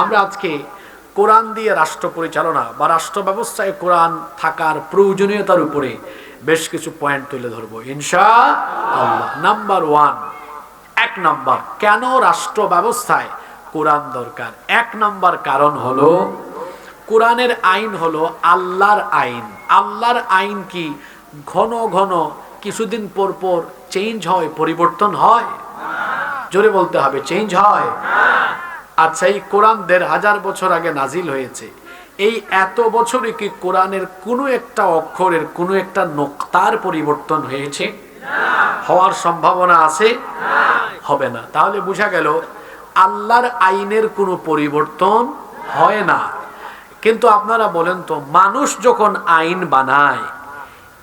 আমরা আজকে কোরআন দিয়ে রাষ্ট্র পরিচালনা বা রাষ্ট্র ব্যবস্থায় কোরআন থাকার প্রয়োজনীয়তার উপরে বেশ কিছু পয়েন্ট তুলে ধরবো ইনশাআল্লাহ। নাম্বার 1, 1 নাম্বার, কেন রাষ্ট্র ব্যবস্থায় কোরআন দরকার? 1 নাম্বার কারণ হলো কোরআনের আইন হলো আল্লাহর আইন। আল্লাহর আইন কি ঘন ঘন কিছুদিন পর পর চেঞ্জ হয়, পরিবর্তন হয়? জোরে বলতে হবে, চেঞ্জ হয়? আচ্ছা, এই কোরআন ১৫০০ বছর আগে নাজিল হয়েছে, এই এত বছরে কি কোরআনের কোনো একটা অক্ষরের কোনো একটা নোক্তার পরিবর্তন হয়েছে? হওয়ার সম্ভাবনা আছে? হবে না। তাহলে বোঝা গেল আল্লাহর আইনের কোনো পরিবর্তন হয় না। কিন্তু আপনারা বলেন তো, মানুষ যখন আইন বানায়,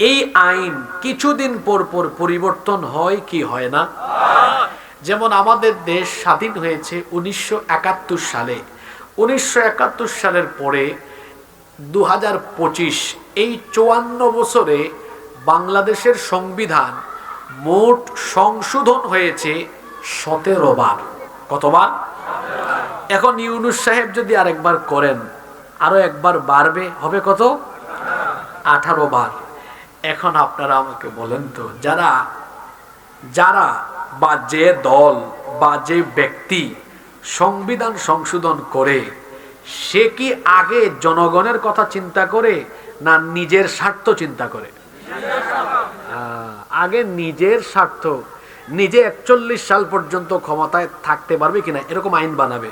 এই আইন কিছুদিন পর পর পরিবর্তন হয় কি হয় না? যেমন আমাদের দেশ স্বাধীন হয়েছে 1971 সালে। 1971 সালের পরে 2025, এই 54 বছরে বাংলাদেশের সংবিধান মোট সংশোধন হয়েছে 17 বার। কতবার? এখন ইউনূস সাহেব যদি আরেকবার করেন, আরো একবার বাড়বে, হবে কত? 18 বার। এখন আপনারা আমাকে বলেন তো, যারা বা যে দল বা যে ব্যক্তি সংবিধান সংশোধন করে, সে কি আগে জনগণের কথা চিন্তা করে না নিজের স্বার্থ চিন্তা করে? আগে নিজের স্বার্থ, নিজে 41 সাল পর্যন্ত ক্ষমতায় থাকতে পারবে কিনা এরকম আইন বানাবে।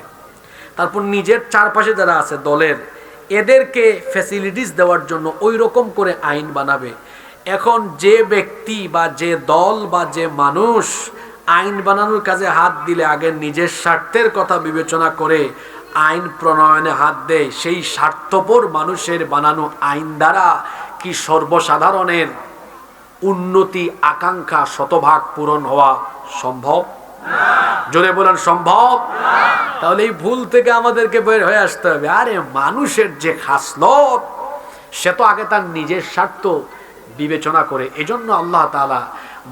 তারপর নিজের চারপাশে যারা আছে দলের, এদেরকে ফ্যাসিলিটিস দেওয়ার জন্য ওই রকম করে আইন বানাবে। এখন যে ব্যক্তি বা যে দল বা যে মানুষ আইন বানানোর কাজে হাত দিলে আগে নিজের স্বার্থের কথা বিবেচনা করে আইন প্রণয়নে হাত দেয়, সেই স্বার্থপর মানুষের বানানো আইন দ্বারা কি সর্বসাধারণের উন্নতি আকাঙ্ক্ষা শতভাগ পূরণ হওয়া সম্ভব? জোরে বলেন, সম্ভব? তাহলে এই ভুল থেকে আমাদেরকে বের হয়ে আসতে হবে। আরে মানুষের যে খাসলত, সে তো আগে তার নিজের স্বার্থ বিবেচনা করে। এজন্য আল্লাহ তাআলা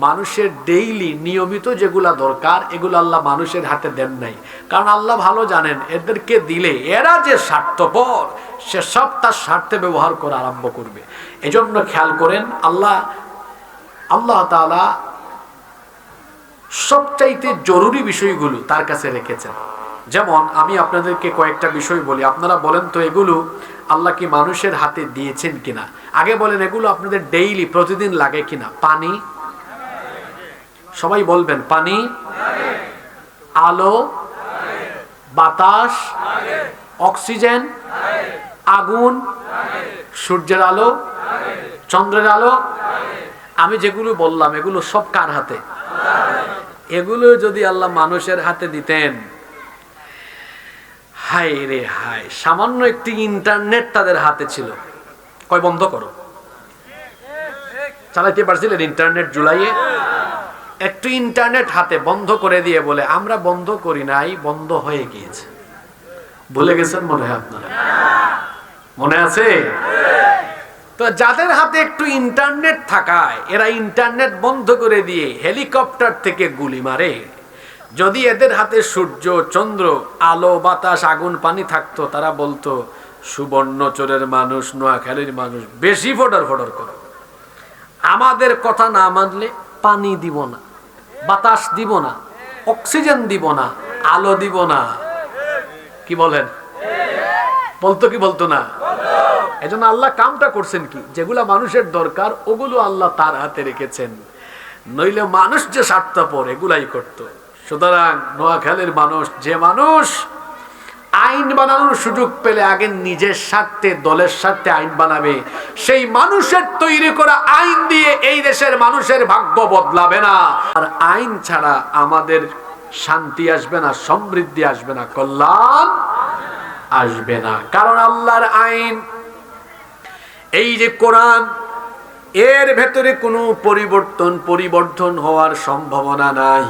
মানুষের ডেইলি নিয়মিত যেগুলা দরকার, এগুলো আল্লাহ মানুষের হাতে দেন নাই। কারণ আল্লাহ ভালো জানেন এদেরকে দিলে এরা যে স্বার্থপর, সে সব তার স্বার্থে ব্যবহার করা আরম্ভ করবে। এজন্য খেয়াল করেন, আল্লাহ তাআলা সবচাইতে জরুরি বিষয়গুলো তার কাছে রেখেছেন। যেমন আমি আপনাদেরকে কয়েকটা বিষয় বলি, আপনারা বলেন তো এগুলো আল্লাহ কি মানুষের হাতে দিয়েছেন কিনা? আগে বলেন, এগুলো আপনাদের ডেইলি প্রতিদিন লাগে কিনা? পানি, সবাই বলবেন, পানি, আলো, বাতাস, অক্সিজেন, আগুন, সূর্যের আলো, চন্দ্রের আলো। আমি যেগুলো বললাম এগুলো সব কার হাতে? এগুলো যদি আল্লাহ মানুষের হাতে দিতেন, হায় রে হায়, সামান্য একটি ইন্টারনেট তাদের হাতে ছিল, কয় বন্ধ করো, চালাইতে পারছিলেন ইন্টারনেট? জুলাইয়ে একটু ইন্টারনেট হাতে বন্ধ করে দিয়ে বলে আমরা বন্ধ করি নাই, বন্ধ হয়ে গিয়েছে। ভুলে গেছেন মনে হয় আপনারা? মনে আছে? তো যাদের হাতে একটু ইন্টারনেট থাকায় এরা ইন্টারনেট বন্ধ করে দিয়ে হেলিকপ্টার থেকে গুলি মারে। যদি এদের হাতে সূর্য, চন্দ্র, আলো, বাতাস, আগুন, পানি থাকতো, তারা বলতো সুবর্ণচরের মানুষ, নোয়াখালীর মানুষ বেশি ফডর ফডর করো, আমাদের কথা না মানলে পানি দিব না, বাতাস দিব না, অক্সিজেন দিব না, আলো দিব না। কি বলেন? বলতো কি বলতো না? এজন্য আল্লাহ কামটা করছেন কি, যেগুলা মানুষের দরকার ওগুলো আল্লাহ তার হাতে রেখেছেন, নইলে মানুষ যে স্বার্থপর এগুলাই করতো। সুতরাং নোয়াখালীর মানুষ, যে মানুষ আইন বানানোর সুযোগ পেলে আগে নিজের স্বার্থে, দলের স্বার্থে আইন বানাবে, সেই মানুষের তৈরি করা আইন দিয়ে এই দেশের মানুষের ভাগ্য বদলাবে না। আর আইন ছাড়া আমাদের শান্তি আসবে না, সমৃদ্ধি আসবে না, কল্যাণ আসবে না। কারণ আল্লাহর আইন, এই যে কোরআন, এর ভেতরে কোনো পরিবর্তন হওয়ার সম্ভাবনা নাই।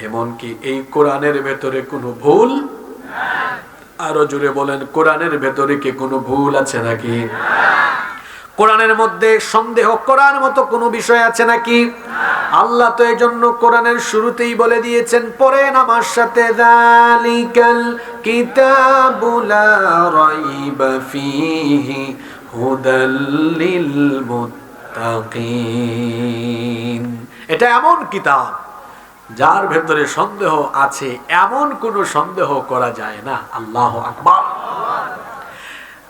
এমনকি এই কোরআনের ভেতরে কোনো ভুল, আরো জোরে বলেন, কোরআনের ভেতরে কি কোনো ভুল আছে নাকি? কোরআনের মধ্যে সন্দেহ করার মতো কোনো বিষয় আছে নাকি? আল্লাহ তো এই জন্য কোরআনের শুরুতেই বলে দিয়েছেন, পড়েন আমার সাথে, যালিকাল কিতাবু লা রাইবা ফীহি হুদাল লিল মুত্তাকিন। এটা এমন কিতাব যার ভেতরে সন্দেহ আছে, এমন কোনো সন্দেহ করা যায় না। আল্লাহু আকবার।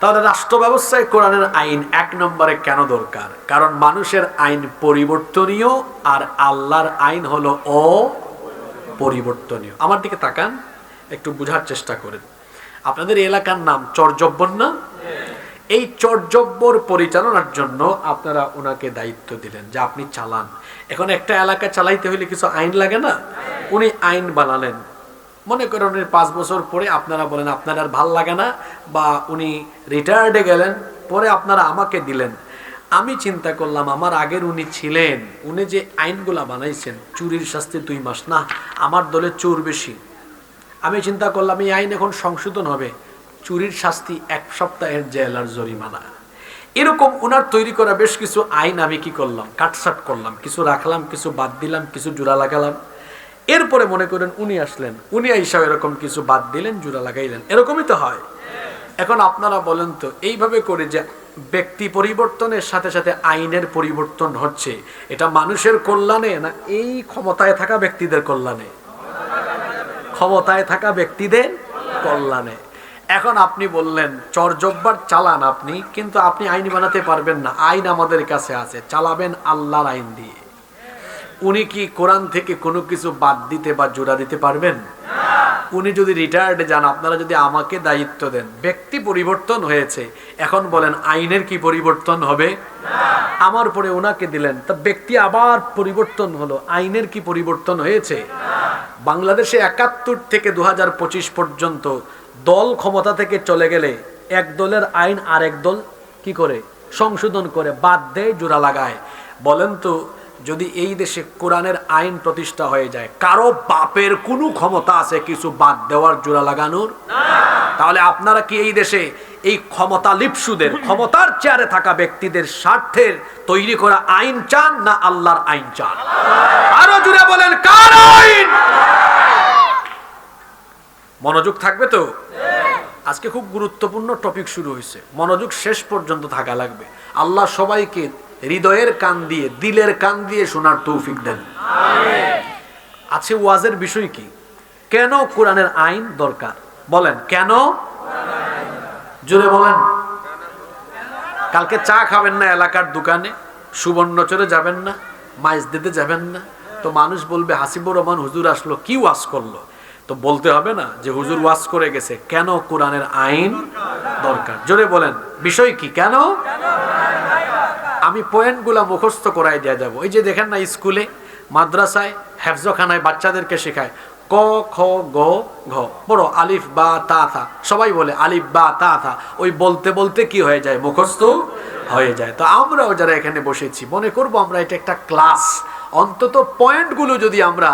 তাহলে রাষ্ট্র ব্যবস্থায় কোরআনের আইন এক নম্বরে কেন দরকার? কারণ মানুষের আইন পরিবর্তনীয় আর আল্লাহর আইন হলো অপরিবর্তনীয়। আমার দিকে তাকান, একটু বোঝার চেষ্টা করেন। আপনাদের এলাকার নাম চরজব্বর না? এই চরজব্বর পরিচালনার জন্য আপনারা ওনাকে দায়িত্ব দিলেন যে আপনি চালান। এখন একটা এলাকা চালাইতে হলে কিছু আইন লাগে না? উনি আইন বানালেন, মনে করেন উনি 5 বছর পরে আপনারা বলেন আপনার আর ভাল লাগে না, বা উনি রিটায়ার্ডে গেলেন, পরে আপনারা আমাকে দিলেন। আমি চিন্তা করলাম আমার আগের উনি ছিলেন, উনি যে আইনগুলা বানাইছেন, চুরির শাস্তি 2 মাস, না আমার দলে চোর বেশি। আমি চিন্তা করলাম এই আইন এখন সংশোধন হবে, চুরির শাস্তি 1 সপ্তাহের জেল আর জরিমানা। এরকম ওনার তৈরি করা বেশ কিছু আইন আমি কি করলাম, কাটছাট করলাম, কিছু রাখলাম, কিছু বাদ দিলাম, কিছু জোড়া লাগালাম। এরপরে মনে করেন উনি আসলেন, উনি আইসা এরকম কিছু বাদ দিলেন, জোড়া লাগাইলেন। এরকমই তো হয়। এখন আপনারা বলেন তো, এইভাবে করে যে ব্যক্তি পরিবর্তনের সাথে সাথে আইনের পরিবর্তন হচ্ছে, এটা মানুষের কল্যাণে না এই ক্ষমতায় থাকা ব্যক্তিদের কল্যাণে? ক্ষমতায় থাকা ব্যক্তিদের কল্যাণে। এখন আপনি বললেন চরজব্বার চালান আপনি, কিন্তু আপনি আইন বানাতে পারবেন না। আইন আমাদের কাছে আছে, চালাবেন আল্লাহর আইন দিয়ে। উনি কি কোরআন থেকে কোনো কিছু বাদ দিতে বা জোড়া দিতে পারবেন? উনি যদি রিটায়ার্ডে যান, আপনারা যদি আমাকে দায়িত্ব দেন, ব্যক্তি পরিবর্তন হয়েছে, এখন বলেন আইনের কি পরিবর্তন হবে? আমার পরে ওনাকে দিলেন, তা ব্যক্তি আবার পরিবর্তন হলো, আইনের কি পরিবর্তন হয়েছে? বাংলাদেশে 71 থেকে 2025 পর্যন্ত দল ক্ষমতা থেকে চলে গেলে এক দলের আইন আরেক দল কি করে সংশোধন করে, বাদ দেয়, জোড়া লাগায়। বলেন তো, যদি এই দেশে কোরআনের আইন প্রতিষ্ঠা হয়ে যায়, কারো বাপের কোনো ক্ষমতা আছে কিছু বাদ দেওয়ার, জোড়া লাগানোর? তাহলে আপনারা কি এই দেশে এই ক্ষমতা লিপ্সুদের, ক্ষমতার চেয়ারে থাকা ব্যক্তিদের স্বার্থের তৈরি করা আইন চান, না আল্লাহর আইন চান? আরো জোরে বলেন, কার আইন? মনোযোগ থাকবে তো? আজকে খুব গুরুত্বপূর্ণ টপিক শুরু হয়েছে, মনোযোগ শেষ পর্যন্ত থাকা লাগবে। আল্লাহ সবাইকে হৃদয়ের কান দিয়ে, দিলের কান দিয়ে শোনার তৌফিক দেন। আছে ওয়াজের বিষয় কি? কেন কোরআনের আইন দরকার? বলেন কেন? জোরে বলেন। কালকে চা খাবেন না এলাকার দোকানে, সুবর্ণচরে যাবেন না, মাইজদিতে যাবেন না, তো মানুষ বলবে হাসিবুর রহমান হুজুর আসলো, কি ওয়াজ করলো? তো বলতে হবে না যে হুজুর ওয়াজ করে গেছে, কেন কোরআনের আইন দরকার? জোরে বলেন, বিষয় কি? কেন? আমি পয়েন্টগুলা মুখস্থ করাই দিয়ে যাবো। এই যে দেখেন না, স্কুলে, মাদ্রাসায়, হেফজখানায় বাচ্চাদেরকে শেখায় ক খ গ ঘ, পড়ো আলিফ বা তা থা, সবাই বলে আলিফ বা তা থা, ওই বলতে বলতে কি হয়ে যায়, মুখস্থ হয়ে যায়। তো আমরাও যারা এখানে বসেছি মনে করবো আমরা এটা একটা ক্লাস, অন্তত পয়েন্টগুলো যদি আমরা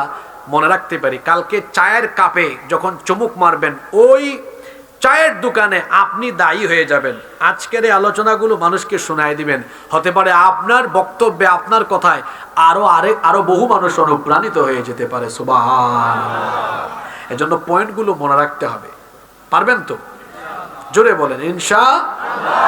মনে রাখতে পারি, কালকে চায়ের কাপে যখন চুমুক মারবেন, ওই চায়ের দোকানে আপনি দায়ী হয়ে যাবেন। আজকের এই আলোচনাগুলো মানুষকে শোনায় দিবেন, হতে পারে আপনার বক্তব্যে, আপনার কথায় আরো বহু মানুষ অনুপ্রাণিত হয়ে যেতে পারে। সুবহানাল্লাহ। এজন্য পয়েন্টগুলো মনে রাখতে হবে। পারবেন তো? জোরে বলেন ইনশাআল্লাহ।